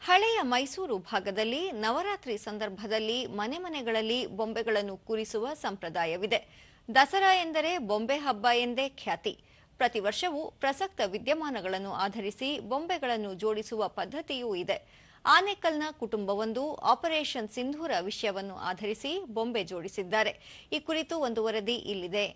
ಹಳೆಯ ಮೈಸೂರು ಭಾಗದಲ್ಲಿ ನವರಾತ್ರಿ ಸಂದರ್ಭದಲ್ಲಿ ಮನೆಗಳಲ್ಲಿ ಬೊಂಬೆಗಳನ್ನು ಕೂರಿಸುವ ಸಂಪ್ರದಾಯವಿದೆ. ದಸರಾ ಎಂದರೆ ಬೊಂಬೆ ಹಬ್ಬ ಎಂದೇ ಖ್ಯಾತಿ. ಪ್ರತಿ ವರ್ಷವೂ ಪ್ರಸಕ್ತ ವಿದ್ಯಮಾನಗಳನ್ನು ಆಧರಿಸಿ ಬೊಂಬೆಗಳನ್ನು ಜೋಡಿಸುವ ಪದ್ಧತಿಯೂ ಇದೆ. ಆನೇಕಲ್ನ ಕುಟುಂಬವೊಂದು ಆಪರೇಷನ್ ಸಿಂಧೂರ ವಿಷಯವನ್ನು ಆಧರಿಸಿ ಬೊಂಬೆ ಜೋಡಿಸಿದ್ದಾರೆ. ಈ ಕುರಿತು ಒಂದು ವರದಿ ಇಲ್ಲಿದೆ.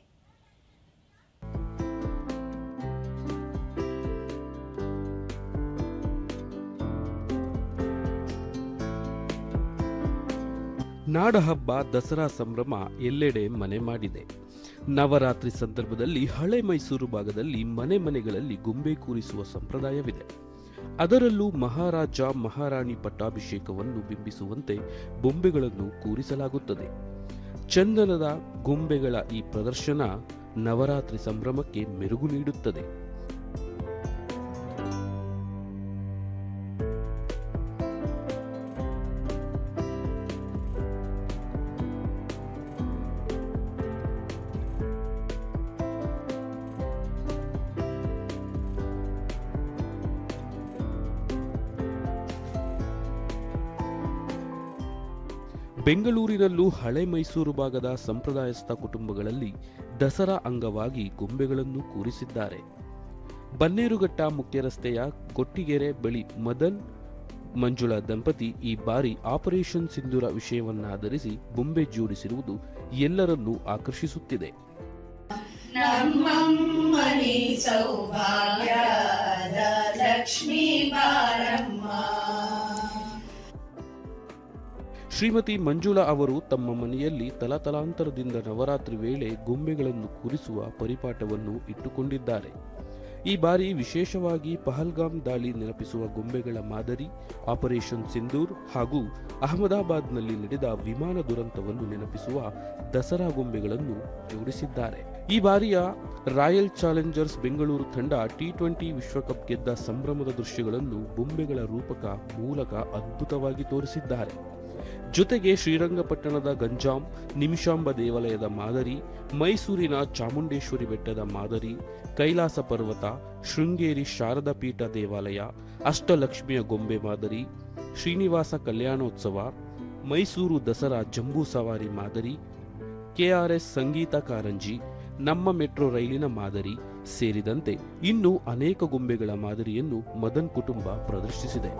ನಾಡಹಬ್ಬ ದಸರಾ ಸಂಭ್ರಮ ಎಲ್ಲೆಡೆ ಮನೆ ಮಾಡಿದೆ. ನವರಾತ್ರಿ ಸಂದರ್ಭದಲ್ಲಿ ಹಳೆ ಮೈಸೂರು ಭಾಗದಲ್ಲಿ ಮನೆಗಳಲ್ಲಿ ಗೊಂಬೆ ಕೂರಿಸುವ ಸಂಪ್ರದಾಯವಿದೆ. ಅದರಲ್ಲೂ ಮಹಾರಾಜ ಮಹಾರಾಣಿ ಪಟ್ಟಾಭಿಷೇಕವನ್ನು ಬಿಂಬಿಸುವಂತೆ ಬೊಂಬೆಗಳನ್ನು ಕೂರಿಸಲಾಗುತ್ತದೆ. ಚಂದನದ ಗೊಂಬೆಗಳ ಈ ಪ್ರದರ್ಶನ ನವರಾತ್ರಿ ಸಂಭ್ರಮಕ್ಕೆ ಮೆರುಗು ನೀಡುತ್ತದೆ. ಬೆಂಗಳೂರಿನಲ್ಲೂ ಹಳೆ ಮೈಸೂರು ಭಾಗದ ಸಂಪ್ರದಾಯಸ್ಥ ಕುಟುಂಬಗಳಲ್ಲಿ ದಸರಾ ಅಂಗವಾಗಿ ಗೊಂಬೆಗಳನ್ನು ಕೂರಿಸಿದ್ದಾರೆ. ಬನ್ನೇರುಘಟ್ಟ ಮುಖ್ಯ ರಸ್ತೆಯ ಕೊಟ್ಟಿಗೆರೆ ಬಳಿ ಮದನ್ ಮಂಜುಳಾ ದಂಪತಿ ಈ ಬಾರಿ ಆಪರೇಷನ್ ಸಿಂಧೂರ ವಿಷಯವನ್ನಾಧರಿಸಿ ಬೊಂಬೆ ಜೋಡಿಸಿರುವುದು ಎಲ್ಲರನ್ನೂ ಆಕರ್ಷಿಸುತ್ತಿದೆ. ಶ್ರೀಮತಿ ಮಂಜುಳಾ ಅವರು ತಮ್ಮ ಮನೆಯಲ್ಲಿ ತಲತಲಾಂತರದಿಂದ ನವರಾತ್ರಿ ವೇಳೆ ಗೊಂಬೆಗಳನ್ನು ಕೂರಿಸುವ ಪರಿಪಾಠವನ್ನು ಇಟ್ಟುಕೊಂಡಿದ್ದಾರೆ. ಈ ಬಾರಿ ವಿಶೇಷವಾಗಿ ಪಹಲ್ಗಾಮ್ ದಾಳಿ ನೆನಪಿಸುವ ಗೊಂಬೆಗಳ ಮಾದರಿ, ಆಪರೇಷನ್ ಸಿಂಧೂರ್ ಹಾಗೂ ಅಹಮದಾಬಾದ್ನಲ್ಲಿ ನಡೆದ ವಿಮಾನ ದುರಂತವನ್ನು ನೆನಪಿಸುವ ದಸರಾ ಗೊಂಬೆಗಳನ್ನು ಜೋಡಿಸಿದ್ದಾರೆ. ಈ ಬಾರಿಯ ರಾಯಲ್ ಚಾಲೆಂಜರ್ಸ್ ಬೆಂಗಳೂರು ತಂಡ T20 ವಿಶ್ವಕಪ್ ಗೆದ್ದ ಸಂಭ್ರಮದ ದೃಶ್ಯಗಳನ್ನು ಬೊಂಬೆಗಳ ರೂಪಕ ಮೂಲಕ ಅದ್ಭುತವಾಗಿ ತೋರಿಸಿದ್ದಾರೆ. ಜೊತೆಗೆ ಶ್ರೀರಂಗಪಟ್ಟಣದ ಗಂಜಾಂ ನಿಮಿಷಾಂಬ ದೇವಾಲಯದ ಮಾದರಿ, ಮೈಸೂರಿನ ಚಾಮುಂಡೇಶ್ವರಿ ಬೆಟ್ಟದ ಮಾದರಿ, ಕೈಲಾಸ ಪರ್ವತ, ಶೃಂಗೇರಿ ಶಾರದಾ ಪೀಠ ದೇವಾಲಯ, ಅಷ್ಟಲಕ್ಷ್ಮಿಯ ಗೊಂಬೆ ಮಾದರಿ, ಶ್ರೀನಿವಾಸ ಕಲ್ಯಾಣೋತ್ಸವ, ಮೈಸೂರು ದಸರಾ ಜಂಬೂ ಸವಾರಿ ಮಾದರಿ, KRS ಸಂಗೀತ ಕಾರಂಜಿ, ನಮ್ಮ ಮೆಟ್ರೋ ರೈಲಿನ ಮಾದರಿ ಸೇರಿದಂತೆ ಇನ್ನೂ ಅನೇಕ ಗೊಂಬೆಗಳ ಮಾದರಿಯನ್ನು ಮದನ್ ಕುಟುಂಬ ಪ್ರದರ್ಶಿಸಿದೆ.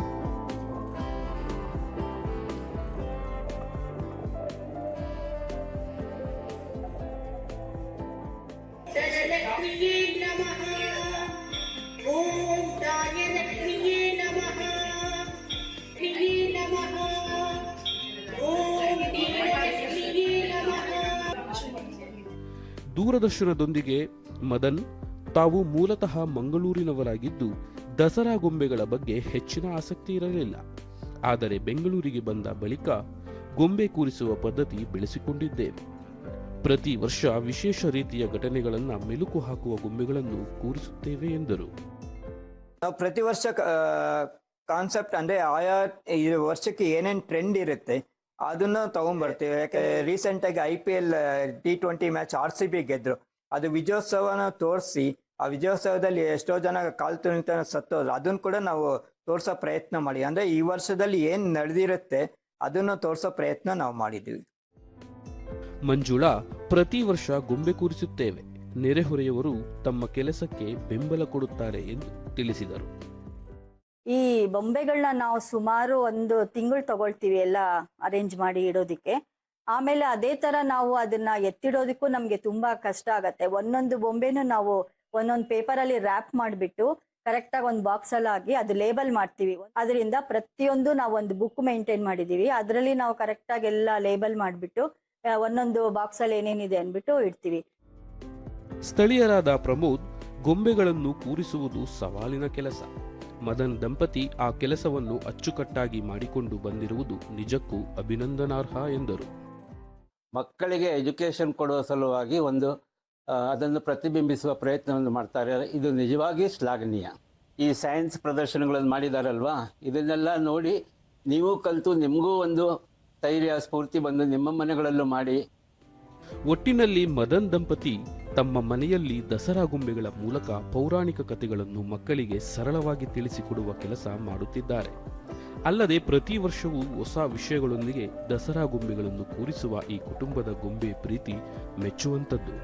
ದೂರದರ್ಶನದೊಂದಿಗೆ ಮದನ್ ತಾವು ಮೂಲತಃ ಮಂಗಳೂರಿನವರಾಗಿದ್ದು ದಸರಾ ಗೊಂಬೆಗಳ ಬಗ್ಗೆ ಹೆಚ್ಚಿನ ಆಸಕ್ತಿ ಇರಲಿಲ್ಲ. ಆದರೆ ಬೆಂಗಳೂರಿಗೆ ಬಂದ ಬಳಿಕ ಗೊಂಬೆ ಕೂರಿಸುವ ಪದ್ಧತಿ ಬೆಳೆಸಿಕೊಂಡಿದ್ದೇವೆ. ಪ್ರತಿ ವರ್ಷ ವಿಶೇಷ ರೀತಿಯ ಘಟನೆಗಳನ್ನು ಮೆಲುಕು ಹಾಕುವ ಗೊಂಬೆಗಳನ್ನು ಕೂರಿಸುತ್ತೇವೆ ಎಂದರು. ನಾವು ಪ್ರತಿ ವರ್ಷ ಕಾನ್ಸೆಪ್ಟ್ ಅಂದ್ರೆ ಆಯಾ ವರ್ಷಕ್ಕೆ ಏನೇನ್ ಟ್ರೆಂಡ್ ಇರುತ್ತೆ ಅದನ್ನ ತಗೊಂಡ್ಬರ್ತೀವಿ. ಯಾಕೆ ರೀಸೆಂಟ್ ಆಗಿ IPL T20 ಮ್ಯಾಚ್ RCB ಗೆದ್ರು. ಅದು ವಿಜಯೋತ್ಸವನ ತೋರಿಸಿ ಆ ವಿಜಯೋತ್ಸವದಲ್ಲಿ ಎಷ್ಟೋ ಜನ ಕಾಲ್ ತುಳಿತ ಸತ್ತೋದ್ರು. ಅದನ್ನ ಕೂಡ ನಾವು ತೋರ್ಸೋ ಪ್ರಯತ್ನ ಮಾಡಿ, ಅಂದ್ರೆ ಈ ವರ್ಷದಲ್ಲಿ ಏನ್ ನಡೆದಿರುತ್ತೆ ಅದನ್ನ ತೋರ್ಸೋ ಪ್ರಯತ್ನ ನಾವು ಮಾಡಿದ್ವಿ. ಮಂಜುಳಾ ಪ್ರತಿ ವರ್ಷ ಗೊಂಬೆ ಕೂರಿಸುತ್ತೇವೆ, ನೆರೆಹೊರೆಯವರು ತಮ್ಮ ಕೆಲಸಕ್ಕೆ ಬೆಂಬಲ ಕೊಡುತ್ತಾರೆ ಎಂದು ತಿಳಿಸಿದರು. ಈ ಬೊಂಬೆಗಳನ್ನ ನಾವು ಸುಮಾರು 1 ತಿಂಗಳು ತಗೊಳ್ತೀವಿ ಎಲ್ಲ ಅರೇಂಜ್ ಮಾಡಿ ಇಡೋದಿಕ್ಕೆ. ಆಮೇಲೆ ಅದೇ ತರ ನಾವು ಅದನ್ನ ಎತ್ತಿಡೋದಕ್ಕೂ ನಮ್ಗೆ ತುಂಬಾ ಕಷ್ಟ ಆಗತ್ತೆ. ಒಂದೊಂದು ಬೊಂಬೆನೂ ನಾವು ಒಂದೊಂದು ಪೇಪರ್ ಅಲ್ಲಿ ರ್ಯಾಪ್ ಮಾಡಿಬಿಟ್ಟು ಕರೆಕ್ಟ್ ಆಗಿ ಒಂದು ಬಾಕ್ಸ್ ಅಲ್ಲಿ ಹಾಕಿ ಅದು ಲೇಬಲ್ ಮಾಡ್ತೀವಿ. ಅದರಿಂದ ಪ್ರತಿಯೊಂದು ನಾವು ಒಂದು ಬುಕ್ ಮೇಂಟೈನ್ ಮಾಡಿದೀವಿ. ಅದರಲ್ಲಿ ನಾವು ಕರೆಕ್ಟ್ ಆಗಿ ಎಲ್ಲ ಲೇಬಲ್ ಮಾಡಿಬಿಟ್ಟು ಒಂದೊಂದು ಬಾಕ್ಸ್ ಅಲ್ಲಿ ಏನೇನಿದೆ ಅನ್ಬಿಟ್ಟು ಇಡ್ತೀವಿ. ಸ್ಥಳೀಯರಾದ ಪ್ರಮೋದ್ ಗೊಂಬೆಗಳನ್ನು ಕೂರಿಸುವುದು ಸವಾಲಿನ ಕೆಲಸ. ಮದನ್ ದಂಪತಿ ಆ ಕೆಲಸವನ್ನು ಅಚ್ಚುಕಟ್ಟಾಗಿ ಮಾಡಿಕೊಂಡು ಬಂದಿರುವುದು ನಿಜಕ್ಕೂ ಅಭಿನಂದನಾರ್ಹ ಎಂದರು. ಮಕ್ಕಳಿಗೆ ಎಜುಕೇಶನ್ ಕೊಡುವ ಸಲುವಾಗಿ ಅದನ್ನು ಪ್ರತಿಬಿಂಬಿಸುವ ಪ್ರಯತ್ನವನ್ನು ಮಾಡ್ತಾರೆ. ಇದು ನಿಜವಾಗಿ ಶ್ಲಾಘನೀಯ. ಈ ಸೈನ್ಸ್ ಪ್ರದರ್ಶನಗಳನ್ನು ಮಾಡಿದಾರಲ್ವಾ, ಇದನ್ನೆಲ್ಲ ನೋಡಿ ನೀವು ಕಲಿತು ನಿಮಗೂ ಒಂದು ಧೈರ್ಯ ಸ್ಫೂರ್ತಿ ಬಂದು ನಿಮ್ಮ ಮನೆಗಳಲ್ಲೂ ಮಾಡಿ. ಒಟ್ಟಿನಲ್ಲಿ ಮದನ್ ದಂಪತಿ ತಮ್ಮ ಮನೆಯಲ್ಲಿ ದಸರಾ ಗೊಂಬೆಗಳ ಮೂಲಕ ಪೌರಾಣಿಕ ಕಥೆಗಳನ್ನು ಮಕ್ಕಳಿಗೆ ಸರಳವಾಗಿ ತಿಳಿಸಿಕೊಡುವ ಕೆಲಸ ಮಾಡುತ್ತಿದ್ದಾರೆ. ಅಲ್ಲದೆ ಪ್ರತಿ ವರ್ಷವೂ ಹೊಸ ವಿಷಯಗಳೊಂದಿಗೆ ದಸರಾ ಗೊಂಬೆಗಳನ್ನು ಕೂರಿಸುವ ಈ ಕುಟುಂಬದ ಗೊಂಬೆ ಪ್ರೀತಿ ಮೆಚ್ಚುವಂಥದ್ದು.